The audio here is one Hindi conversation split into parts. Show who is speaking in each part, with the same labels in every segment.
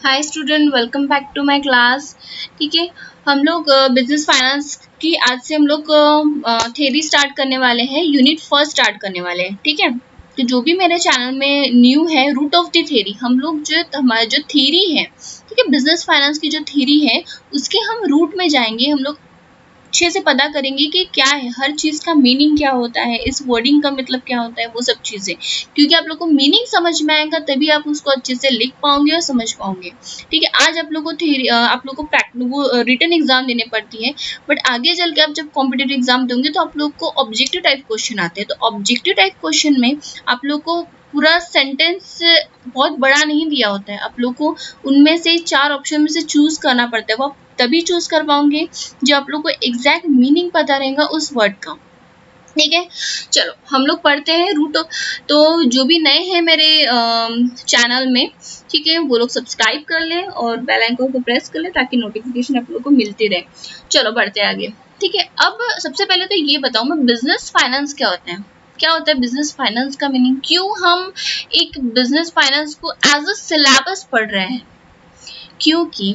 Speaker 1: Hi student, welcome back to my class. ठीक है, हम लोग बिजनेस फाइनेंस की आज से हम लोग थ्योरी स्टार्ट करने वाले हैं, यूनिट फर्स्ट स्टार्ट करने वाले हैं। ठीक है, तो जो भी मेरे चैनल में न्यू है, रूट ऑफ द थ्योरी, हम लोग जो हमारा जो थ्योरी है, ठीक है, बिजनेस फाइनेंस की जो थ्योरी है उसके हम रूट में जाएंगे। हम लोग अच्छे से पता करेंगे कि क्या है, हर चीज़ का मीनिंग क्या होता है, इस वर्डिंग का मतलब क्या होता है, वो सब चीज़ें, क्योंकि आप लोग को मीनिंग समझ में आएगा तभी आप उसको अच्छे से लिख पाओगे और समझ पाओगे। ठीक है, आज आप लोग को आप लोग को रिटन एग्जाम देने पड़ती है, बट आगे चल के आप जब कॉम्पिटेटिव एग्जाम दोगे तो आप लोग को ऑब्जेक्टिव टाइप क्वेश्चन आते हैं। तो ऑब्जेक्टिव टाइप क्वेश्चन में आप लोग को पूरा सेंटेंस बहुत बड़ा नहीं दिया होता है, आप लोग को उनमें से 4 ऑप्शन में से चूज करना पड़ता है। वो आप तभी चूज कर पाओगे जब आप लोग को एग्जैक्ट मीनिंग पता रहेगा उस वर्ड का। ठीक है, चलो हम लोग पढ़ते हैं रूट। तो जो भी नए हैं मेरे चैनल में, ठीक है, वो लोग सब्सक्राइब कर ले और बेल आइकन को प्रेस कर ले ताकि नोटिफिकेशन आप लोग को मिलती रहे। चलो बढ़ते हैं आगे। ठीक है, अब सबसे पहले तो ये बताऊं मैं, बिजनेस फाइनेंस क्या होता है। क्या होता है बिजनेस फाइनेंस का मीनिंग, क्यों हम एक बिजनेस फाइनेंस को एज अ सिलेबस पढ़ रहे हैं, क्योंकि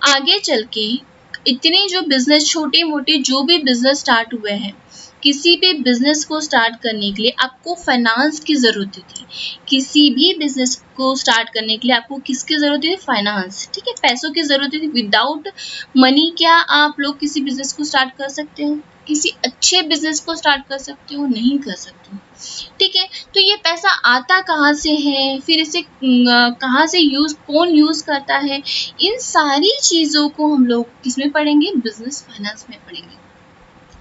Speaker 1: आगे चल के इतने जो बिजनेस, छोटे मोटे जो भी बिजनेस स्टार्ट हुए हैं, किसी भी बिजनेस को स्टार्ट करने के लिए आपको फाइनेंस की जरूरत थी। किसी भी बिजनेस को स्टार्ट करने के लिए आपको किसकी जरूरत थी? फाइनेंस। ठीक है, पैसों की जरूरत थी। विदाउट मनी क्या आप लोग किसी बिजनेस को स्टार्ट कर सकते हो? किसी अच्छे बिजनेस को स्टार्ट कर सकते हो? नहीं कर सकते हो। ठीक है, तो ये पैसा आता कहाँ से है, फिर इसे कहाँ से कौन यूज करता है, इन सारी चीजों को हम लोग किसमें पढ़ेंगे? बिजनेस फाइनेंस में पढ़ेंगे।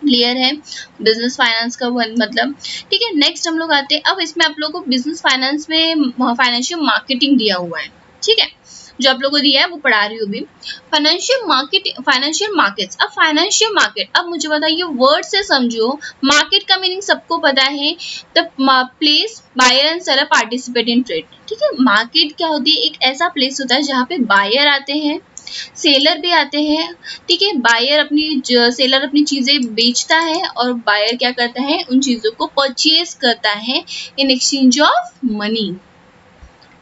Speaker 1: क्लियर है बिजनेस फाइनेंस का मतलब। ठीक है, नेक्स्ट हम लोग आते हैं। अब इसमें आप लोग को बिजनेस फाइनेंस में फाइनेंशियल मार्केटिंग दिया हुआ है। ठीक है, जो आप लोगों को दिया है वो पढ़ा रही हूँ अभी। Financial markets. अब फाइनेंशियल मार्केट, अब मुझे बताइए वर्ड से समझो। मार्केट का मीनिंग सबको पता है, the place buyer and seller participate in trade. ठीक है, मार्केट क्या होती है? एक ऐसा प्लेस होता है जहाँ पे बायर आते हैं, सेलर भी आते हैं। ठीक है, सेलर अपनी चीजें बेचता है और बायर क्या करता है? उन चीजों को परचेज करता है in exchange of money.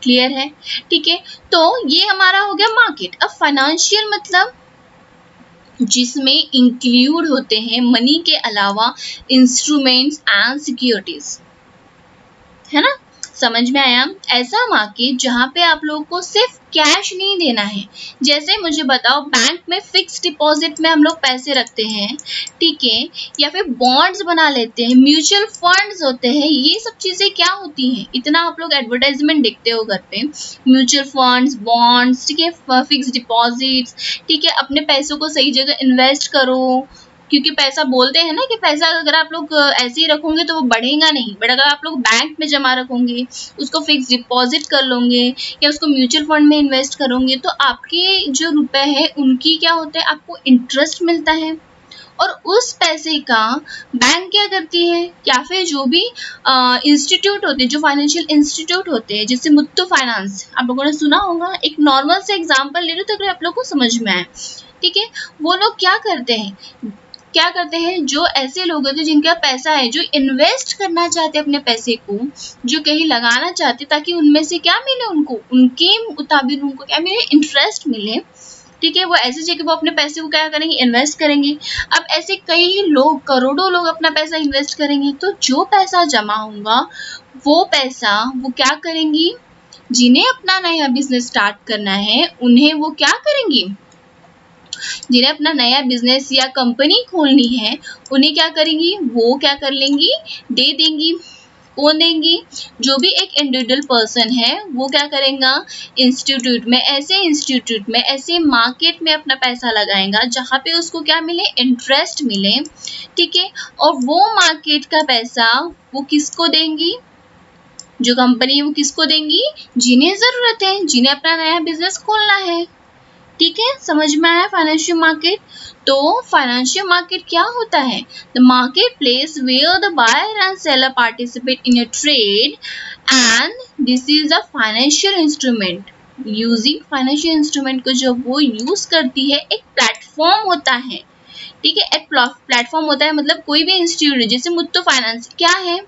Speaker 1: Clear है? ठीक है, तो ये हमारा हो गया मार्केट। अब फाइनेंशियल मतलब जिसमें इंक्लूड होते हैं मनी के अलावा इंस्ट्रूमेंट्स एंड सिक्योरिटीज, है ना? समझ में आया? ऐसा मार्केट जहाँ पे आप लोगों को सिर्फ कैश नहीं देना है। जैसे मुझे बताओ, बैंक में फिक्स डिपॉजिट में हम लोग पैसे रखते हैं, ठीक है, या फिर बॉन्ड्स बना लेते हैं, म्यूचुअल फंड्स होते हैं। ये सब चीजें क्या होती हैं? इतना आप लोग एडवर्टाइजमेंट देखते हो घर पे, म्यूचुअल फंड्स, बॉन्ड्स, ठीक है, फिक्स डिपॉजिट्स। ठीक है, अपने पैसों को सही जगह इन्वेस्ट करो, क्योंकि पैसा बोलते हैं ना कि पैसा अगर आप लोग ऐसे ही रखोगे तो वो बढ़ेगा नहीं, बट अगर आप लोग बैंक में जमा रखोगे, उसको फिक्स डिपॉजिट कर लोगे या उसको म्यूचुअल फंड में इन्वेस्ट करोगे, तो आपके जो रुपए हैं उनकी क्या होता है? आपको इंटरेस्ट मिलता है। और उस पैसे का बैंक क्या करती है, या फिर जो भी इंस्टीट्यूट होते हैं, जो फाइनेंशियल इंस्टीट्यूट होते हैं, जैसे मुत्तू फाइनेंस, आप लोगों ने सुना होगा। एक नॉर्मल से एग्जांपल ले लो तो अगर आप लोग को समझ में आए। ठीक है, वो लोग क्या करते हैं, जो ऐसे लोग होते हैं जिनका पैसा है, जो इन्वेस्ट करना चाहते हैं अपने पैसे को, जो कहीं लगाना चाहते ताकि उनमें से क्या मिले उनको, उनके मुताबिक उनको क्या मिले? इंटरेस्ट मिले। ठीक है, वो ऐसी जगह वो अपने पैसे को क्या करेंगे? इन्वेस्ट करेंगे। अब ऐसे कई लोग, करोड़ों लोग अपना पैसा इन्वेस्ट करेंगे, तो जो पैसा जमा होगा वो पैसा वो क्या करेंगी? जिन्हें अपना नया बिजनेस स्टार्ट करना है उन्हें वो क्या करेंगी? जिन्हें अपना नया बिजनेस या कंपनी खोलनी है उन्हें क्या करेंगी? वो क्या कर लेंगी? दे देंगी। कौन देंगी? जो भी एक इंडिविजुअल पर्सन है वो क्या करेगा? इंस्टीट्यूट में, ऐसे मार्केट में अपना पैसा लगाएगा जहाँ पे उसको क्या मिले? इंटरेस्ट मिले। ठीक है, और वो मार्केट का पैसा वो किसको देंगी? जो कंपनी है वो किसको देंगी? जिन्हें जरूरत है, जिन्हें अपना नया बिजनेस खोलना है। ठीक है, समझ में आया फाइनेंशियल मार्केट? तो फाइनेंशियल मार्केट क्या होता है? The market place where the buyer and seller participate in a trade and this is a financial instrument. Using financial instrument को जब वो यूज करती है, एक प्लेटफॉर्म होता है। ठीक है, एक प्लेटफॉर्म होता है, मतलब कोई भी इंस्टीट्यूट जैसे मुत्तू फाइनेंस क्या है?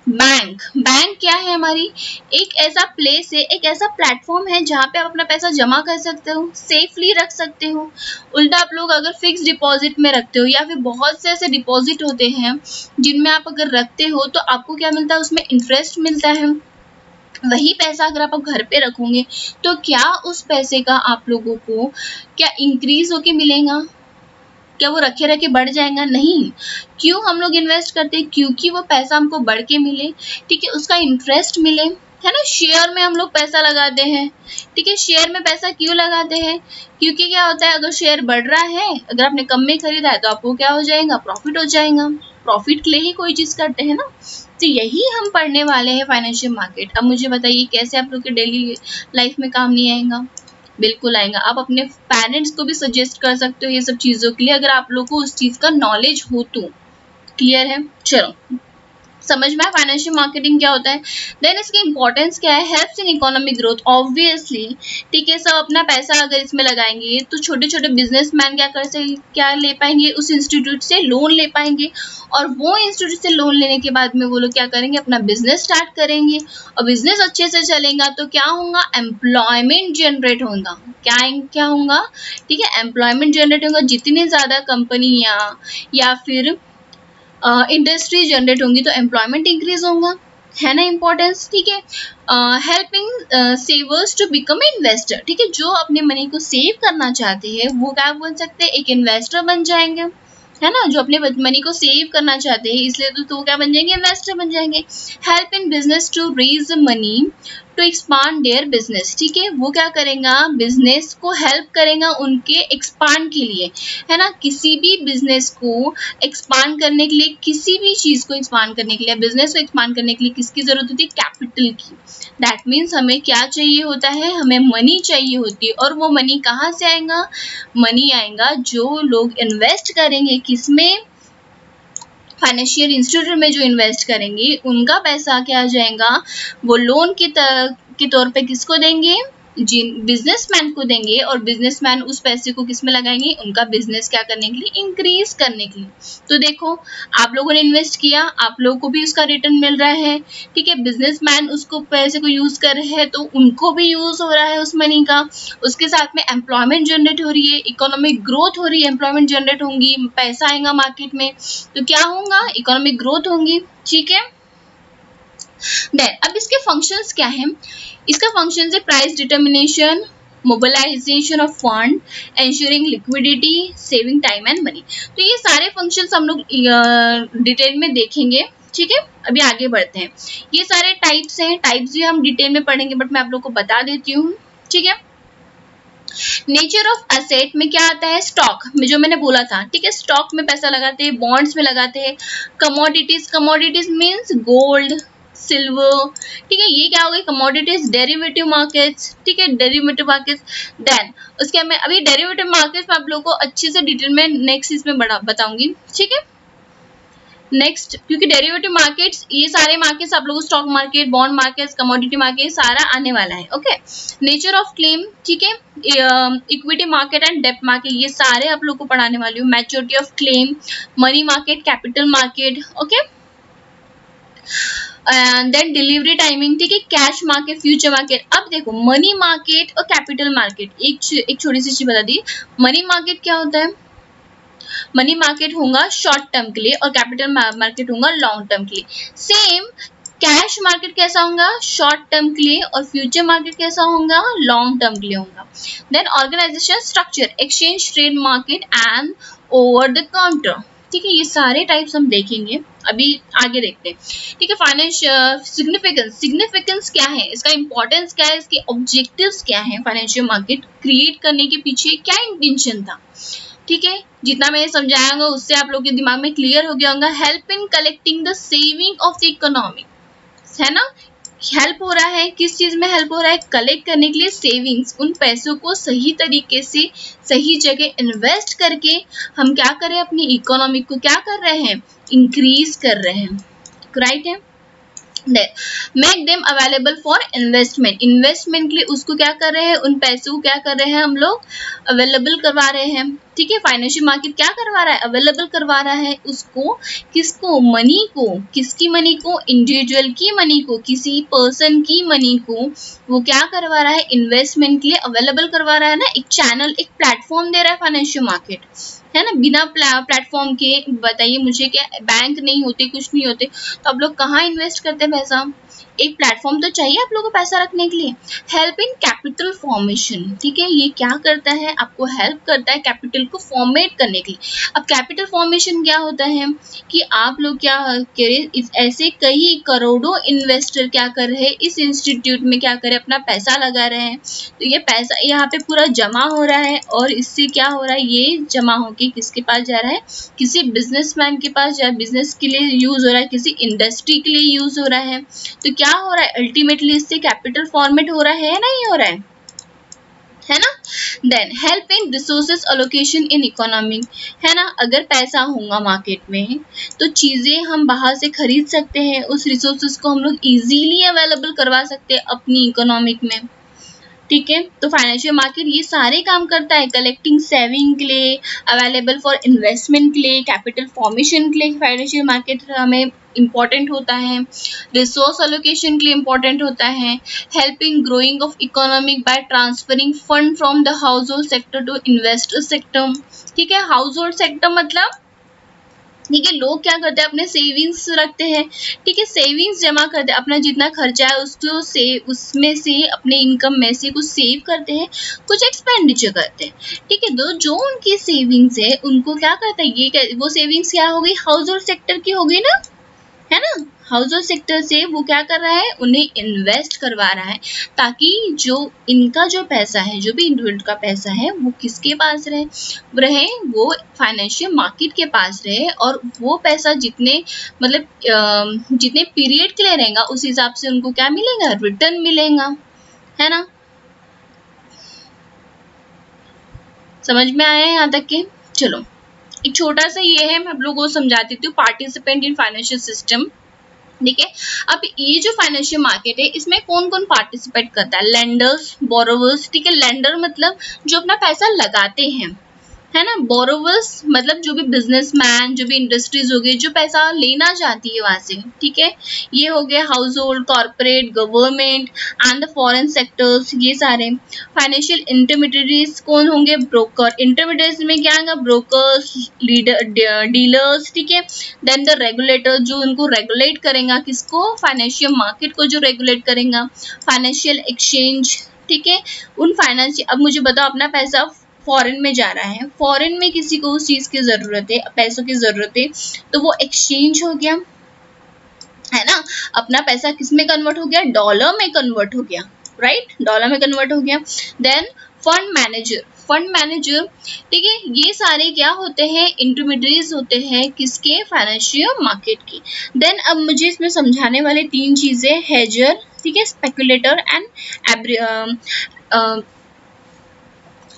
Speaker 1: बैंक क्या है? हमारी एक ऐसा प्लेस है, एक ऐसा प्लेटफॉर्म है जहाँ पे आप अपना पैसा जमा कर सकते हो, सेफली रख सकते हो। उल्टा आप लोग अगर फिक्स डिपॉजिट में रखते हो या फिर बहुत से ऐसे डिपॉजिट होते हैं जिनमें आप अगर रखते हो तो आपको क्या मिलता है? उसमें इंटरेस्ट मिलता है। वही पैसा अगर आप घर पे रखोगे तो क्या उस पैसे का आप लोगों को क्या इंक्रीज होके मिलेगा? क्या वो रखे रखे बढ़ जाएगा? नहीं। क्यों हम लोग इन्वेस्ट करते हैं? क्योंकि वो पैसा हमको बढ़ के मिले, ठीक है, उसका इंटरेस्ट मिले, है ना। शेयर में हम लोग पैसा लगाते हैं, ठीक है। शेयर में पैसा क्यों लगाते हैं? क्योंकि क्या होता है, अगर शेयर बढ़ रहा है, अगर आपने कम में खरीदा है तो आपको क्या हो जाएगा? प्रॉफिट हो जाएगा। प्रॉफिट के लिए ही कोई चीज करते हैं ना। तो यही हम पढ़ने वाले हैं फाइनेंशियल मार्केट। अब मुझे बताइए कैसे आप लोग के डेली लाइफ में काम नहीं आएगा? बिल्कुल आएगा। आप अपने पेरेंट्स को भी सजेस्ट कर सकते हो ये सब चीजों के लिए, अगर आप लोग को उस चीज का नॉलेज हो तो। क्लियर है? चलो समझ में आया फाइनेंशियल मार्केटिंग क्या होता है। देन इसकी इंपॉर्टेंस क्या है? Helps in economic growth, obviously, ठीक है। सब अपना पैसा अगर इसमें लगाएंगे तो छोटे छोटे बिजनेसमैन क्या ले पाएंगे? उस इंस्टीट्यूट से लोन ले पाएंगे, और वो इंस्टीट्यूट से लोन लेने के बाद में वो लोग क्या करेंगे? अपना बिजनेस स्टार्ट करेंगे, और बिजनेस अच्छे से चलेगा तो क्या होगा? एम्प्लॉयमेंट जनरेट होगा। क्या होगा? ठीक है, एम्प्लॉयमेंट जनरेट होगा। जितनी ज्यादा कंपनियां या फिर इंडस्ट्री जनरेट होंगी तो एम्प्लॉयमेंट इंक्रीज होगा, है ना। इंपॉर्टेंस, ठीक है। हेल्पिंग सेवर्स टू बिकम इन्वेस्टर, ठीक है। जो अपने मनी को सेव करना चाहते हैं वो क्या बन सकते हैं? एक इन्वेस्टर बन जाएंगे, है ना। जो अपने मनी को सेव करना चाहते हैं इसलिए तो क्या बन जाएंगे? इन्वेस्टर बन जाएंगे। Help in business to raise money to expand their business, ठीक है। वो क्या करेगा? बिजनेस को हेल्प करेगा उनके एक्सपांड के लिए, है ना। किसी भी बिजनेस को एक्सपांड करने के लिए, किसी भी चीज को एक्सपांड करने के लिए, बिजनेस को एक्सपांड करने के लिए किसकी जरूरत होती है? कैपिटल की। दैट मीन्स हमें क्या चाहिए होता है? हमें मनी चाहिए होती है। और वो मनी कहाँ से आएगा? मनी आएगा जो लोग इन्वेस्ट करेंगे किसमें? फाइनेंशियल इंस्टीट्यूट में जो इन्वेस्ट करेंगे उनका पैसा क्या आ जाएगा? वो लोन के तौर पे किसको देंगे? जिन बिजनेसमैन को देंगे, और बिजनेसमैन उस पैसे को किस में लगाएंगे? उनका बिजनेस क्या करने के लिए? इंक्रीज करने के लिए। तो देखो आप लोगों ने इन्वेस्ट किया, आप लोगों को भी उसका रिटर्न मिल रहा है, ठीक है। बिजनेसमैन उसको पैसे को यूज कर रहे हैं तो उनको भी यूज हो रहा है उस मनी का। उसके साथ में एम्प्लॉयमेंट जनरेट हो रही है, इकोनॉमिक ग्रोथ हो रही है, एम्प्लॉयमेंट जनरेट होंगी, पैसा आएगा मार्केट में तो क्या होगा? इकोनॉमिक ग्रोथ होंगी, ठीक है। देन अब इसके फंक्शंस क्या है? इसका फंक्शन है price determination, mobilisation of fund, ensuring liquidity, saving time and money. तो ये सारे फंक्शंस हम लोग डिटेल में देखेंगे, ठीक है। अभी आगे बढ़ते हैं। ये सारे टाइप्स हैं, टाइप्स भी हम डिटेल में पढ़ेंगे बट मैं आप लोग को बता देती हूँ, ठीक है। नेचर ऑफ एसेट में क्या आता है? स्टॉक में, जो मैंने बोला था, ठीक है। स्टॉक में पैसा लगाते हैं, बॉन्ड्स में लगाते हैं। कमोडिटीज मीन्स गोल्ड, सिल्वर, ठीक है। ये क्या हो गई? कमोडिटीज। डेरिवेटिव मार्केट्स, ठीक है, डेरिवेटिव मार्केट्स। देन उसके मैं अभी डेरिवेटिव मार्केट्स में आप लोगों को अच्छे से डिटेल में नेक्स्ट इसमें बताऊंगी, ठीक है। नेक्स्ट, क्योंकि डेरिवेटिव मार्केट्स, ये सारे मार्केट्स आप लोगों को stock market, bond markets, commodity market सारा आने वाला है, ओके। नेचर ऑफ क्लेम, ठीक है। इक्विटी मार्केट एंड डेब्ट मार्केट, ये सारे आप लोग को पढ़ाने वाली हूँ। Maturity of claim, money market, capital market, okay. Then delivery timing, ठीक है। Cash market, future market. अब देखो मनी मार्केट और कैपिटल मार्केट, एक छोटी सी चीज बता दी। मनी मार्केट क्या होता है? मनी मार्केट होगा शॉर्ट टर्म के लिए और कैपिटल मार्केट होगा लॉन्ग टर्म के लिए। सेम कैश मार्केट कैसा होगा? शॉर्ट टर्म के लिए, और फ्यूचर मार्केट कैसा होगा? लॉन्ग टर्म के लिए होगा। Then organisation structure, exchange trade market and over the counter, ठीक है। ये सारे टाइप्स हम देखेंगे, अभी आगे देखते हैं, ठीक है। फाइनेंशियल सिग्निफिकेंस क्या है? इसका इंपॉर्टेंस क्या है? इसके ऑब्जेक्टिव्स क्या है? फाइनेंशियल मार्केट क्रिएट करने के पीछे क्या इंटेंशन था, ठीक है। जितना मैंने समझाया होगा उससे आप लोग के दिमाग में क्लियर हो गया होगा। Help in collecting the saving of the economy, है ना। हेल्प हो रहा है, किस चीज में हेल्प हो रहा है? कलेक्ट करने के लिए सेविंग्स, उन पैसों को सही तरीके से सही जगह इन्वेस्ट करके हम क्या करें? अपनी इकोनॉमी को क्या कर रहे हैं? इंक्रीज कर रहे हैं, राइट है। Make them available for investment, investment के लिए उसको क्या कर रहे हैं? उन पैसों को क्या कर रहे हैं हम लोग? अवेलेबल करवा रहे हैं, ठीक है। फाइनेंशियल मार्केट क्या करवा रहा है, अवेलेबल करवा रहा है उसको, किसको, मनी को, किसकी मनी को, इंडिविजुअल की मनी को, किसी पर्सन की मनी को वो क्या करवा रहा है, इन्वेस्टमेंट के लिए अवेलेबल करवा रहा है ना, एक चैनल, एक प्लेटफॉर्म दे रहा है फाइनेंशियल मार्केट, है ना। बिना प्लेटफॉर्म के बताइए मुझे, क्या बैंक नहीं होते, कुछ नहीं होते, तो आप लोग कहाँ इन्वेस्ट करते हैं पैसा, एक प्लेटफॉर्म तो चाहिए आप लोगों को पैसा रखने के लिए। हेल्प इन कैपिटल फॉर्मेशन, ठीक है, ये क्या करता है, आपको हेल्प करता है कैपिटल को फॉर्मेट करने के लिए। अब कैपिटल फॉर्मेशन क्या होता है कि आप लोग क्या करें, ऐसे कई करोड़ों इन्वेस्टर क्या कर रहे हैं, इस इंस्टीट्यूट में क्या करें, अपना पैसा लगा रहे हैं, तो ये पैसा यहाँ पे पूरा जमा हो रहा है, और इससे क्या हो रहा है, ये जमा होके किसके पास जा रहा है, किसी बिजनेसमैन के पास, या बिजनेस के लिए यूज हो रहा है, किसी इंडस्ट्री के लिए यूज हो रहा है। तो क्या हो रहा है, अल्टीमेटली इससे कैपिटल फॉर्मेट हो रहा है, नहीं हो रहा है ना। Then help in resources allocation in economic, है ना, अगर पैसा होगा मार्केट में तो चीजें हम बाहर से खरीद सकते हैं, उस रिसोर्सेज को हम लोग इजीली अवेलेबल करवा सकते हैं अपनी इकोनॉमिक में, ठीक है। तो फाइनेंशियल मार्केट ये सारे काम करता है, कलेक्टिंग सेविंग के लिए, अवेलेबल फॉर इन्वेस्टमेंट के लिए, कैपिटल फॉर्मेशन के लिए फाइनेंशियल मार्केट हमें इम्पोर्टेंट होता है, रिसोर्स एलोकेशन के लिए इम्पोर्टेंट होता है, helping growing of economic by transferring fund from the household sector to investor sector, ठीक है। हाउस होल्ड सेक्टर मतलब, ठीक है, लोग क्या करते हैं, अपने सेविंग्स रखते हैं, ठीक है, सेविंग्स जमा करते हैं, अपना जितना खर्चा है उसको उसमें से, अपने इनकम में से कुछ सेव करते हैं, कुछ एक्सपेंडिचर करते हैं, ठीक है। तो जो उनकी सेविंग्स है उनको क्या करता है, ये वो सेविंग्स क्या हो गई, हाउस होल्ड सेक्टर की हो गई ना, है ना। हाउस होल्ड सेक्टर से वो क्या कर रहा है, उन्हें इन्वेस्ट करवा रहा है, ताकि जो इनका जो पैसा है, जो भी इंडिविजुअल का पैसा है, वो किसके पास रहे, वो फाइनेंशियल मार्केट के पास रहे, और वो पैसा जितने मतलब जितने पीरियड के लिए रहेगा उस हिसाब से उनको क्या मिलेगा, रिटर्न मिलेगा, है ना। समझ में आया यहाँ तक के, चलो एक छोटा सा ये है, मैं आप लोगों को समझा देती हूँ, पार्टिसिपेंट इन फाइनेंशियल सिस्टम, ठीक है। अब ये जो फाइनेंशियल मार्केट है इसमें कौन कौन पार्टिसिपेट करता है, लेंडर्स, बोरोवर्स, ठीक है। लेंडर मतलब जो अपना पैसा लगाते हैं, है ना। बोरोवर्स मतलब जो भी बिजनेसमैन, जो भी इंडस्ट्रीज हो गई जो पैसा लेना चाहती है वहां से, ठीक है। ये हो गया house hold, corporate, government and the foreign sectors, ये सारे। फाइनेंशियल इंटरमीडिएटरीज कौन होंगे, ब्रोकर, इंटरमीडिएट में क्या होगा, ब्रोकर्स, डीलर्स, ठीक है। देन द रेगुलेटर, जो उनको रेगुलेट करेगा, किसको, फाइनेंशियल मार्केट को जो रेगुलेट करेगा, फाइनेंशियल एक्सचेंज, ठीक है। उन फाइनेंशियल, अब मुझे बताओ, अपना पैसा फॉरेन में जा रहा है, फॉरेन में किसी को उस चीज की जरूरत है, पैसों की जरूरत है, तो वो एक्सचेंज हो गया, है ना। अपना पैसा किस में कन्वर्ट हो गया, डॉलर में कन्वर्ट हो गया, राइट, डॉलर में कन्वर्ट हो गया। Then fund manager, fund manager, ठीक है, ये सारे क्या होते हैं, इंटरमीडिएट्स होते हैं, किसके, फाइनेंशियल मार्केट की। देन अब मुझे इसमें समझाने वाले तीन चीजें, हेजर, ठीक है, स्पेकुलेटर एंड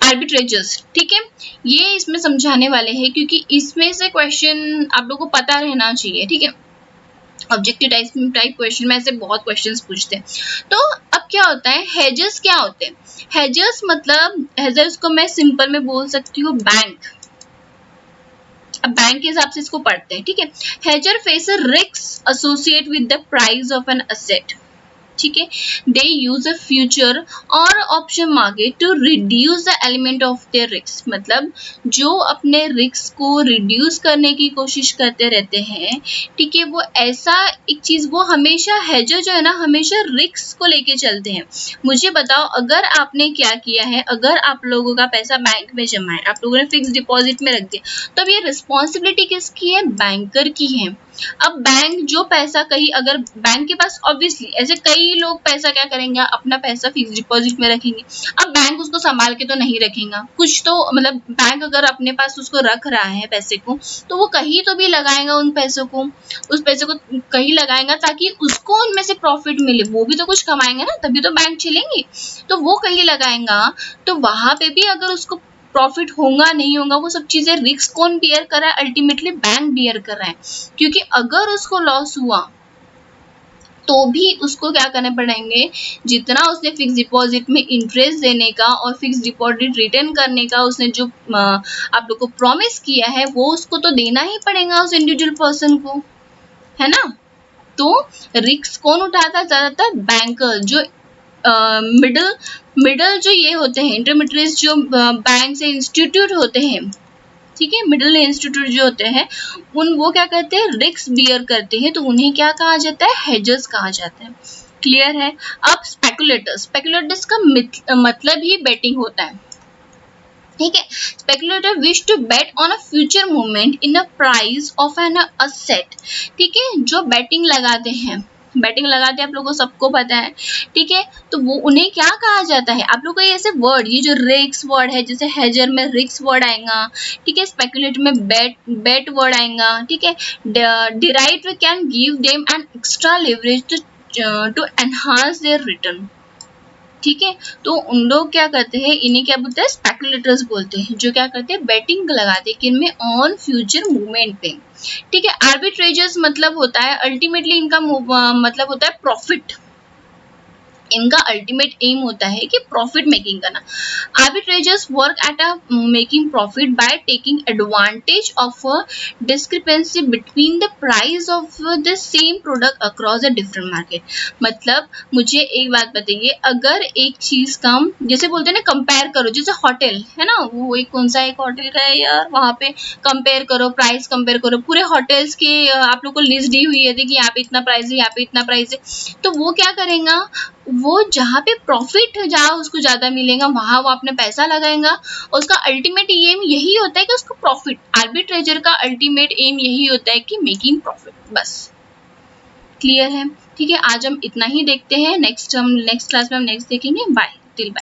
Speaker 1: आर्बिट्रेजर्स, ठीक है, ये इसमें समझाने वाले हैं, क्योंकि इसमें से क्वेश्चन आप लोगों को पता रहना चाहिए, ठीक है। ऑब्जेक्टिव टाइप क्वेश्चन में ऐसे बहुत क्वेश्चंस पूछते हैं। तो अब क्या होता है, हेजर्स क्या होते हैं, हेजर्स मतलब, हेजर्स को मैं सिंपल में बोल सकती हूँ बैंक, अब बैंक के हिसाब से इसको पढ़ते हैं, ठीक है। Hedger face a risk associate with the price of an asset, ठीक है। They use a future or option market to reduce the element of their risk, मतलब जो अपने रिस्क को रिड्यूस करने की कोशिश करते रहते हैं, ठीक है। वो ऐसा एक चीज, वो हमेशा हेजर जो है ना, हमेशा रिस्क को लेके चलते हैं। मुझे बताओ, अगर आपने क्या किया है, अगर आप लोगों का पैसा बैंक में जमा है, आप लोगों ने फिक्स डिपॉजिट में रख दिया, तो अब ये रिस्पॉन्सिबिलिटी किसकी है, बैंकर की है। अब बैंक जो पैसा, कहीं अगर बैंक के पास ऑब्वियसली ऐसे कई लोग पैसा क्या करेंगे, अपना पैसा फिक्स डिपॉजिट में रखेंगे, अब बैंक उसको संभाल के तो नहीं रखेगा, कुछ तो मतलब बैंक अगर अपने पास उसको रख रहा है पैसे को, तो वो कहीं तो भी लगाएगा उन पैसों को, उस पैसे को कहीं लगाएगा, ताकि उसको उनमें से प्रॉफिट मिले, वो भी तो कुछ कमाएंगे ना, तभी तो बैंक चलेंगे, तो वो कहीं लगाएगा, तो वहां पे भी अगर उसको प्रॉफिट होगा नहीं होगा, वो सब चीजें रिस्क कौन बियर कर रहा है, अल्टीमेटली बैंक बियर कर रहा है, क्योंकि अगर उसको लॉस हुआ तो भी उसको क्या करने पड़ेंगे, जितना उसने फिक्स डिपॉजिट में इंटरेस्ट देने का और फिक्स डिपॉजिट रिटर्न करने का उसने जो आप लोग को प्रॉमिस किया है वो उसको तो देना ही पड़ेगा उस इंडिविजुअल पर्सन को, है ना। तो रिस्क कौन उठाता है ज्यादातर, बैंकर, जो मिडल जो ये होते हैं इंटरमीडिएट जो बैंक से इंस्टीट्यूट होते हैं, ठीक है, मिडिल इंस्टीट्यूट जो होते हैं उन वो क्या करते हैं, रिस्क बियर करते हैं, तो उन्हें क्या कहा जाता है, हेजर्स कहा जाता है। क्लियर है। अब स्पेकुलेटर्स का मतलब ही बेटिंग होता है, ठीक है। Speculator wish to bet on a future movement in a price of an asset, ठीक है, जो बेटिंग लगाते हैं, बैटिंग लगाते हैं आप लोगों को सबको पता है, ठीक है। तो वो उन्हें क्या कहा जाता है, आप लोग को ऐसे वर्ड, ये जो रिस्क वर्ड है, जैसे हेजर में रिस्क वर्ड आएगा, ठीक है, स्पेकुलेट में बेट वर्ड आएगा, ठीक है। Derive can give them an extra leverage to enhance their return, ठीक है। तो उन लोग क्या करते हैं, इन्हें क्या बोलते हैं, स्पेकुलेटर्स बोलते हैं, जो क्या करते हैं, बेटिंग लगाते हैं किन में, ऑन फ्यूचर मूवमेंट पे, ठीक है। आर्बिट्रेजर्स मतलब होता है अल्टीमेटली इनका मतलब होता है प्रॉफिट, इनका अल्टीमेट एम होता है कि प्रॉफिट मेकिंग करना। Arbitrageurs work at a making profit by taking advantage of a discrepancy between the price of the same product across the different market. मतलब मुझे एक बात बताइए, अगर एक चीज का जैसे बोलते हैं ना, कंपेयर करो, जैसे होटल है ना, वो एक कौन सा एक होटल का है यार, वहां पे कंपेयर करो, प्राइस कंपेयर करो, पूरे होटल्स के आप लोग को लिस्ट दी हुई है कि यहाँ पे इतना प्राइस है, यहाँ पे इतना प्राइस है, तो वो क्या करेगा, वो जहाँ पे प्रॉफिट जहाँ उसको ज्यादा मिलेगा वहां वो अपने पैसा लगाएगा, उसका अल्टीमेट एम यही होता है कि उसको प्रॉफिट, आर्बिट्रेजर का अल्टीमेट एम यही होता है कि मेकिंग प्रॉफिट, बस। क्लियर है, ठीक है। आज हम इतना ही देखते हैं, नेक्स्ट क्लास में हम नेक्स्ट देखेंगे। Bye, till bye.